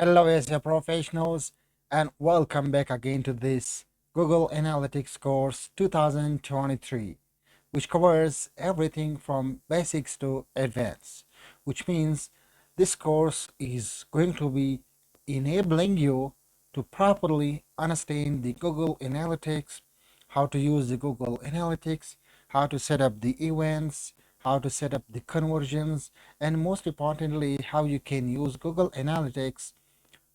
Hello, SEO professionals, and welcome back again to this Google Analytics course 2023, which covers everything from basics to advanced, which means this course is going to be enabling you to properly understand the Google Analytics, how to use the Google Analytics, how to set up the events, how to set up the conversions, and most importantly, how you can use Google Analytics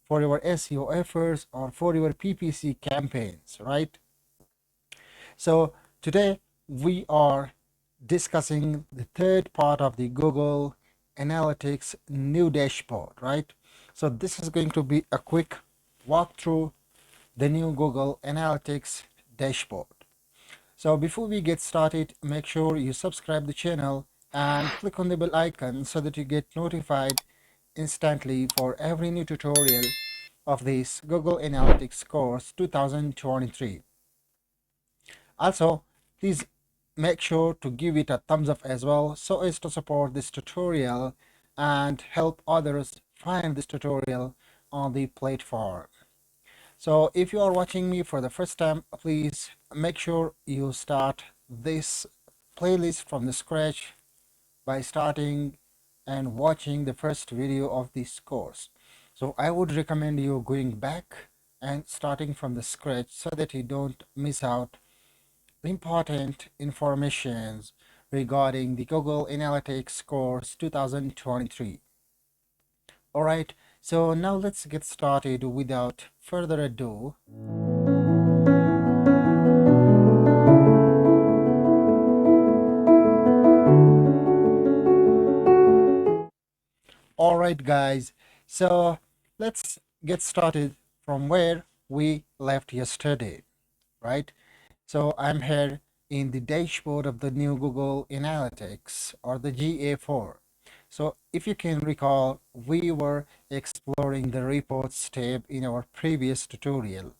for your SEO efforts or for your PPC campaigns, right? So today we are discussing the third part of the Google Analytics new dashboard, right? So this is going to be a quick walkthrough the new Google Analytics dashboard. So before we get started, make sure you subscribe the channel and click on the bell icon so that you get notified instantly for every new tutorial of this Google Analytics course 2023. Also, please make sure to give it a thumbs up as well so as to support this tutorial and help others find this tutorial on the platform. So if you are watching me for the first time, please make sure you start this playlist from the scratch by starting and watching the first video of this course. So I would recommend you going back and starting from the scratch so that you don't miss out important informations regarding the Google Analytics course 2023. All right, so now let's get started without further ado. All right, guys, so let's get started from where we left yesterday, right? So I'm here in the dashboard of the new Google Analytics or the GA4. So if you can recall, we were exploring the reports tab in our previous tutorial.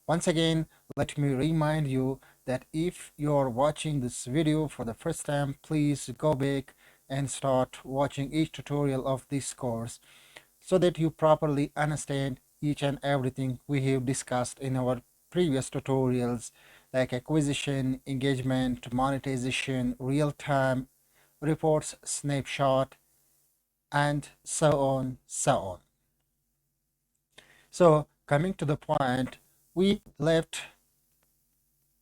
Once again, let me remind you that if you're watching this video for the first time, please go back and start watching each tutorial of this course so that you properly understand each and everything we have discussed in our previous tutorials like acquisition, engagement, monetization, real-time, reports, snapshot, and so on, so on. So coming to the point, we left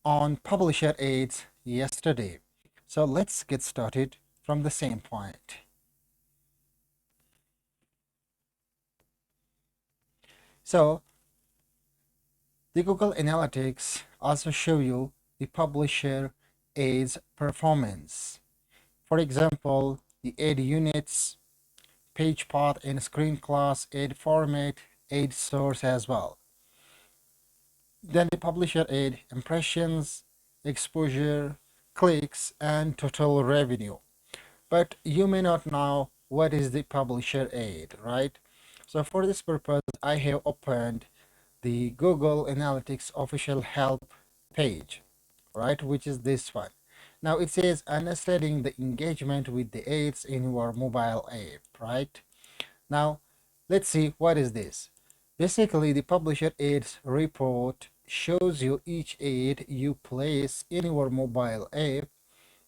on publisher aids yesterday. So let's get started from the same point. So the Google Analytics also show you the publisher aids performance. For example, the aid units, page path and screen class, aid format, aid source as well. Then the publisher aid impressions, exposure, clicks, and total revenue. But you may not know what is the publisher aid, right? So for this purpose, I have opened the Google Analytics official help page, right, which is this one. Now it says understanding the engagement with the ads in your mobile app, right? Now let's see what is this. Basically, the publisher ads report shows you each ad you place in your mobile app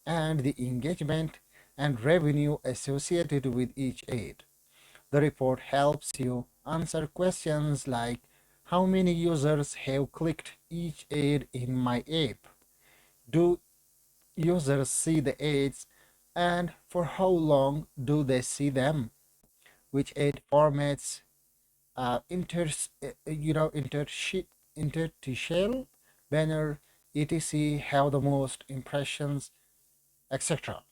and the engagement and revenue associated with each ad. The report helps you answer questions like how many users have clicked each ad in my app? Do users see the ads and for how long do they see them? Which ad formats, interstitial, banner, etc. have the most impressions, etc.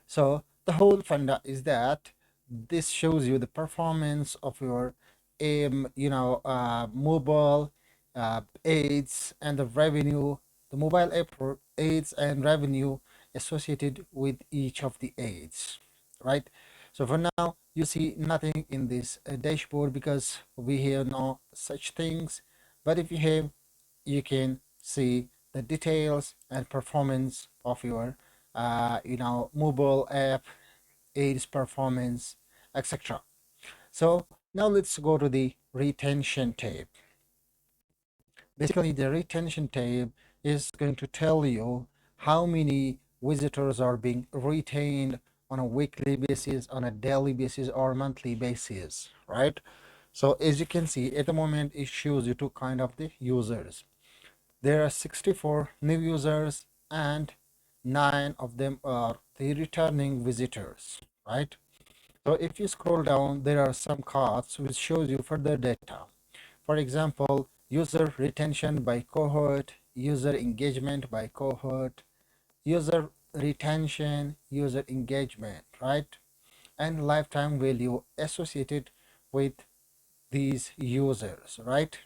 So the whole funda is that this shows you the performance of your mobile aids and the revenue, the mobile app aids and revenue associated with each of the aids, right? So for now, you see nothing in this dashboard because we have no such things. But if you have, you can see the details and performance of your mobile app, aids performance, etc. So Now let's go to the retention tab. Basically, the retention tab is going to tell you how many visitors are being retained on a weekly basis, on a daily basis, or monthly basis, right? So as you can see, at the moment, it shows you two kind of the users. There are 64 new users and 9 of them are the returning visitors, right? So if you scroll down, there are some cards which shows you further data. For example, user retention by cohort, user engagement by cohort, user retention, user engagement, right? And lifetime value associated with these users, right?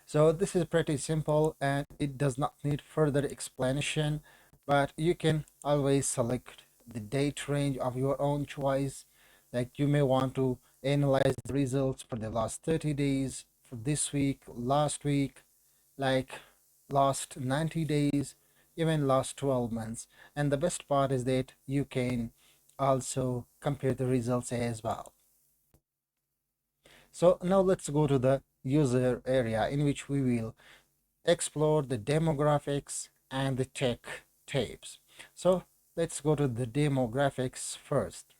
So this is pretty simple and it does not need further explanation, but you can always select the date range of your own choice. Like you may want to analyze the results for the last 30 days, for this week, last week, like last 90 days, even last 12 months. And the best part is that you can also compare the results as well. So now let's go to the user area in which we will explore the demographics and the tech tabs. So let's go to the demographics first.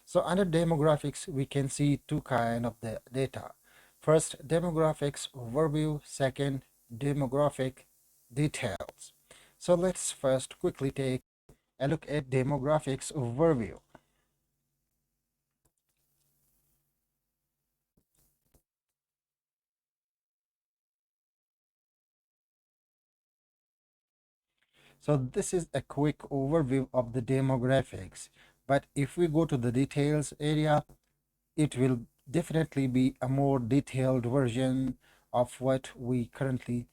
So under demographics, we can see two kind of the data. First, demographics overview. Second, demographic details. So let's first quickly take a look at demographics overview. So this is a quick overview of the demographics. But if we go to the details area, it will definitely be a more detailed version of what we currently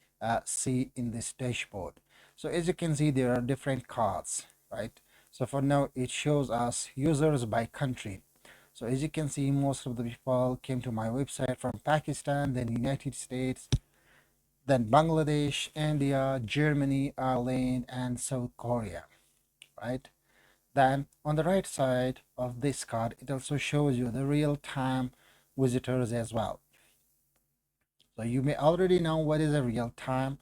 see in this dashboard. So as you can see, there are different cards, right? So for now, it shows us users by country. So as you can see, most of the people came to my website from Pakistan, then United States, then Bangladesh, India, Germany, Ireland, and South Korea, right? Then on the right side of this card, it also shows you the real-time visitors as well. So you may already know what is a real time,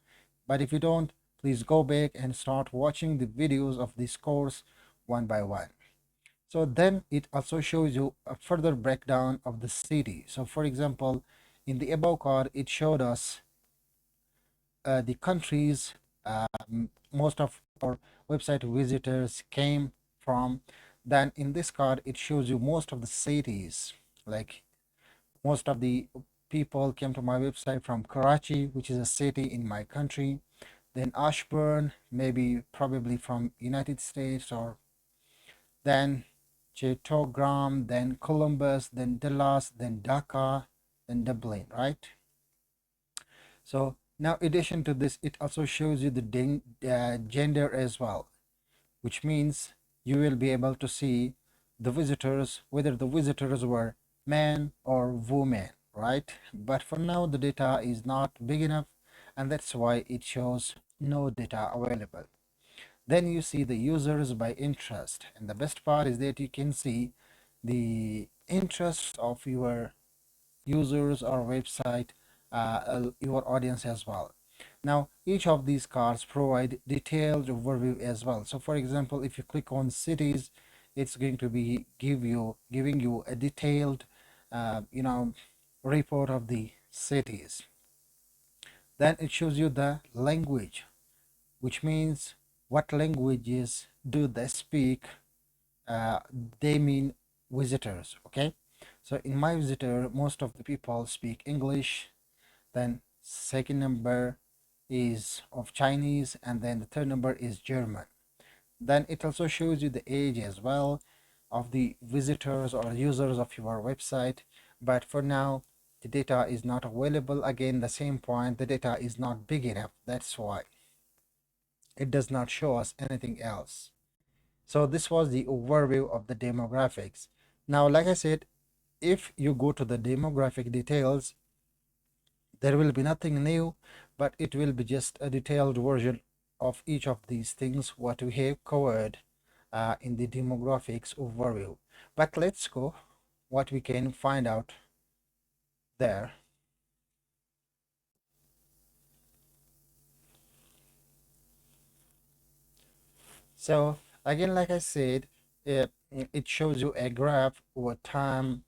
but if you don't, please go back and start watching the videos of this course one by one. So then it also shows you a further breakdown of the city. So for example, in the above card, it showed us the countries most of our website visitors came from. Then in this card, it shows you most of the cities, like most of the people came to my website from Karachi, which is a city in my country. Then Ashburn, maybe probably from United States, or then Chettogram, then Columbus, then Dallas, then Dhaka, then Dublin, right? So now, in addition to this, it also shows you the gender as well, which means you will be able to see the visitors, whether the visitors were men or women, right? But for now, the data is not big enough, and that's why it shows no data available. Then you see the users by interest, and the best part is that you can see the interests of your users or website, your audience as well. Now, each of these cards provide detailed overview as well. So for example, if you click on cities, it's going to be giving you a detailed report of the cities. Then it shows you the language, which means what languages do they speak. uh, they mean visitors, okay? So in my visitor, most of the people speak English. Then second number is of Chinese, and then the third number is German. Then it also shows you the age as well of the visitors or users of your website. But for now, the data is not available. Again, the same point, the data is not big enough. That's why it does not show us anything else. So this was the overview of the demographics. Now, like I said, if you go to the demographic details, there will be nothing new, but it will be just a detailed version of each of these things what we have covered in the demographics overview. But let's go what we can find out there. So again, like I said, it shows you a graph over time,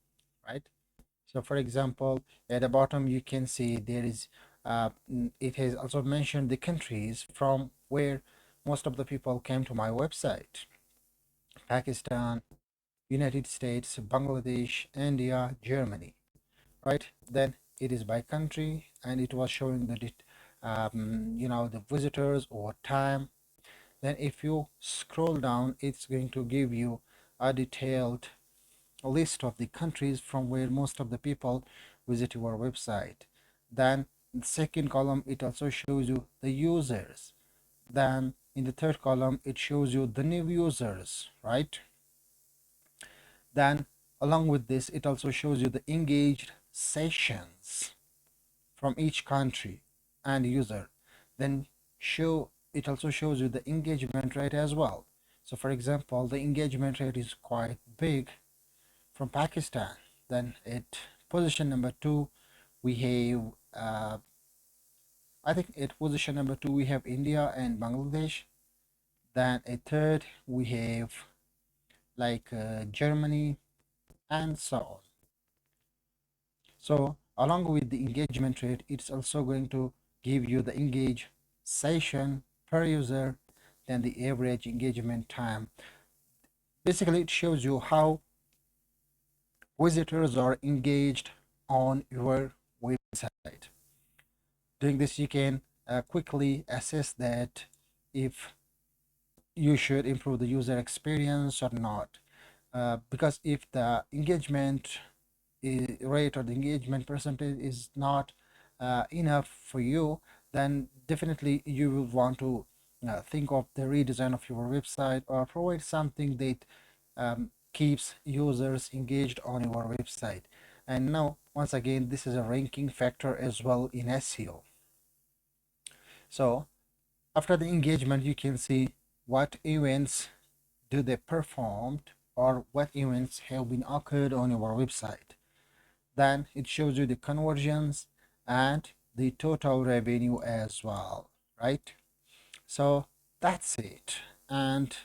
right? So for example, at the bottom you can see there is it has also mentioned the countries from where most of the people came to my website: Pakistan, United States, Bangladesh, India, Germany, right? Then it is by country, and it was showing the visitors over time. Then if you scroll down, it's going to give you a detailed list of the countries from where most of the people visit your website. Then in the second column, it also shows you the users. Then in the third column, it shows you the new users, right? Then along with this, it also shows you the engaged sessions from each country and user. Then show it also shows you the engagement rate as well. So for example, the engagement rate is quite big from Pakistan. Then at position number two, we have I think at position number two we have India and Bangladesh. Then at third we have like Germany and so on. So along with the engagement rate, it's also going to give you the engage session per user, then the average engagement time. Basically, it shows you how visitors are engaged on your website. Doing this, you can quickly assess that if you should improve the user experience or not. Because if the engagement rate or the engagement percentage is not enough for you, then definitely you will want to think of the redesign of your website or provide something that keeps users engaged on your website. And now, once again, this is a ranking factor as well in SEO. So after the engagement, you can see what events do they performed or what events have been occurred on your website. Then it shows you the conversions and the total revenue as well, right? So that's it. And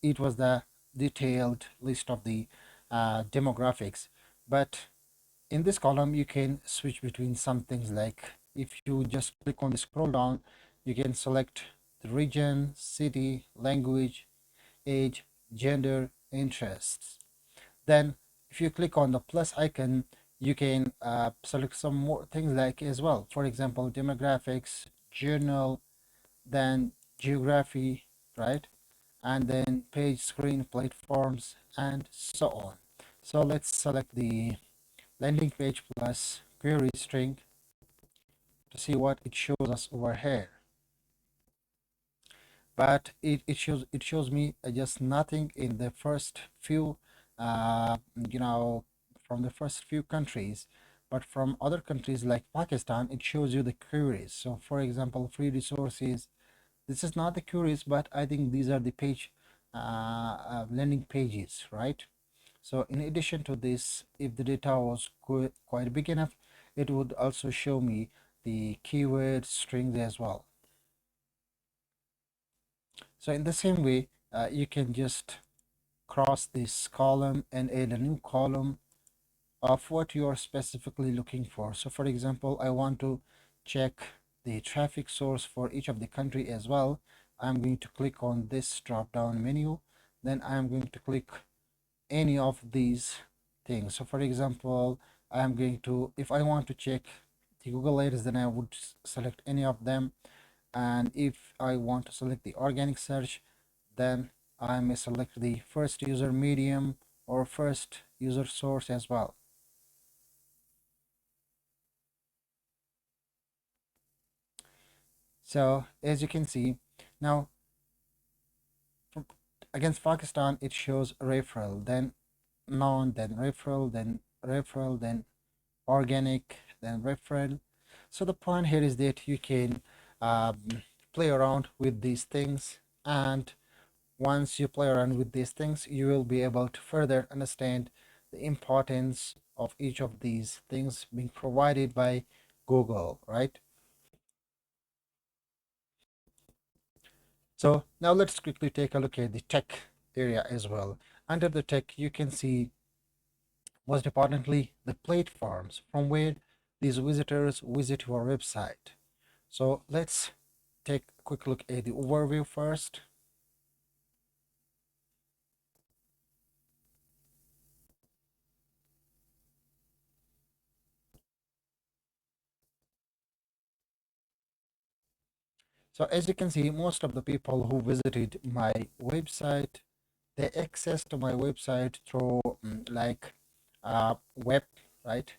it was the detailed list of the demographics. But in this column, you can switch between some things, like if you just click on the scroll down, you can select the region, city, language, age, gender, interests. Then if you click on the plus icon, you can select some more things like as well. For example, demographics, journal, then geography, right? And then page, screen, platforms, and so on. So let's select the landing page plus query string to see what it shows us over here. But it shows me just nothing in the first few uh, you know from the first few countries, but from other countries like Pakistan it shows you the queries. So for example, free resources, this is not the queries, but I think these are the page landing pages, right? So in addition to this, if the data was quite big enough, it would also show me the keyword strings as well. So in the same way, you can just cross this column and add a new column of what you are specifically looking for. So for example, I want to check the traffic source for each of the country as well. I'm going to click on this drop down menu. Then I'm going to click any of these things. So for example, I'm going to, if I want to check the Google Ads, then I would select any of them. And if I want to select the organic search, then I may select the first user medium or first user source as well. So as you can see, now against Pakistan, it shows referral, then non, then referral, then organic, then referral. So the point here is that you can play around with these things, and once you play around with these things, you will be able to further understand the importance of each of these things being provided by Google, right? So now let's quickly take a look at the tech area as well. Under the tech, you can see, most importantly, the platforms from where these visitors visit your website. So let's take a quick look at the overview first. So as you can see, most of the people who visited my website, they access to my website through like web, right?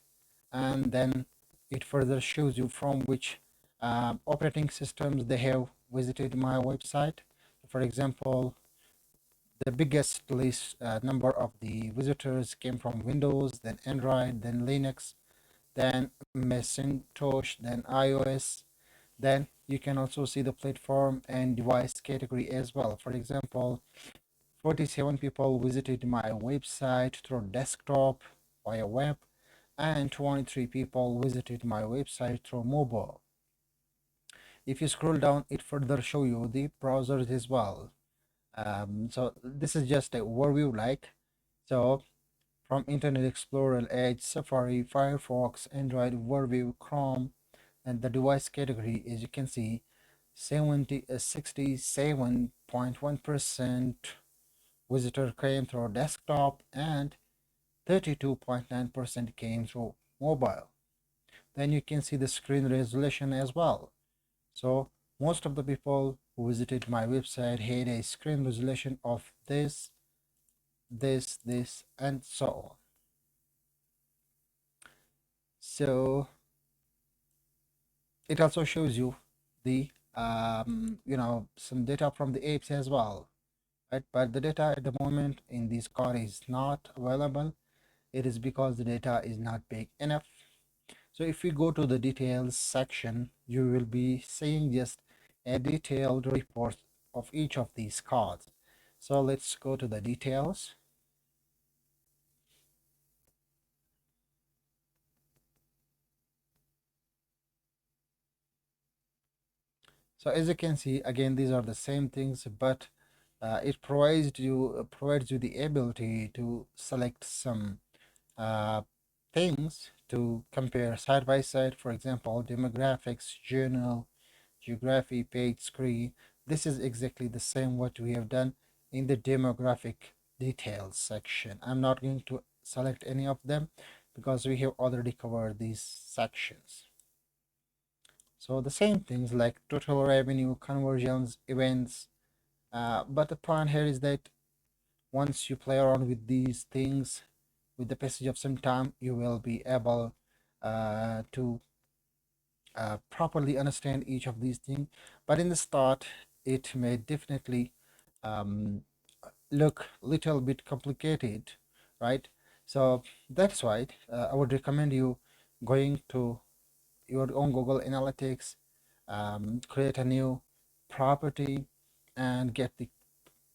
And then it further shows you from which operating systems they have visited my website. For example, the biggest list number of the visitors came from Windows, then Android, then Linux, then Macintosh, then iOS. Then you can also see the platform and device category as well. For example, 47 people visited my website through desktop via web, and 23 people visited my website through mobile. If you scroll down, it further show you the browsers as well. So this is just a overview, like, so from Internet Explorer, Edge, Safari, Firefox, Android, overview, Chrome, and the device category, as you can see, 67.1% visitor came through desktop and 32.9% came through mobile. Then you can see the screen resolution as well. So most of the people who visited my website had a screen resolution of this, and so on. So it also shows you the some data from the apes as well, right? But the data at the moment in this card is not available. It is because the data is not big enough. So if we go to the details section, you will be seeing just a detailed report of each of these cards. So let's go to the details. So as you can see, again, these are the same things, but it provides you the ability to select some uh, things to compare side by side. For example, demographics, journal, geography, page, screen. This is exactly the same what we have done in the demographic details section. I'm not going to select any of them because we have already covered these sections. So the same things like total revenue, conversions, events. But the point here is that once you play around with these things, with the passage of some time, you will be able to properly understand each of these things. But in the start, it may definitely um, look a little bit complicated, right? So that's why I would recommend you going to your own Google Analytics, create a new property, and get the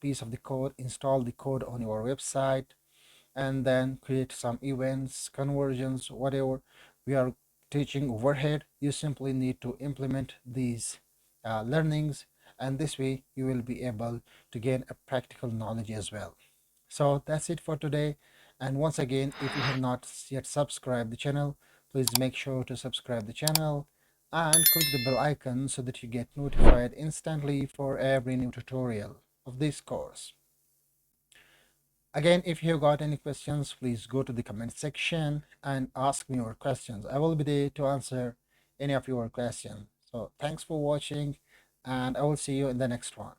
piece of the code, install the code on your website, and then create some events, conversions, whatever we are teaching overhead. You simply need to implement these learnings, and this way you will be able to gain a practical knowledge as well. So that's it for today. And once again, if you have not yet subscribed the channel, please make sure to subscribe the channel and click the bell icon so that you get notified instantly for every new tutorial of this course. Again, if you got any questions, please go to the comment section and ask me your questions. I will be there to answer any of your questions. So thanks for watching, and I will see you in the next one.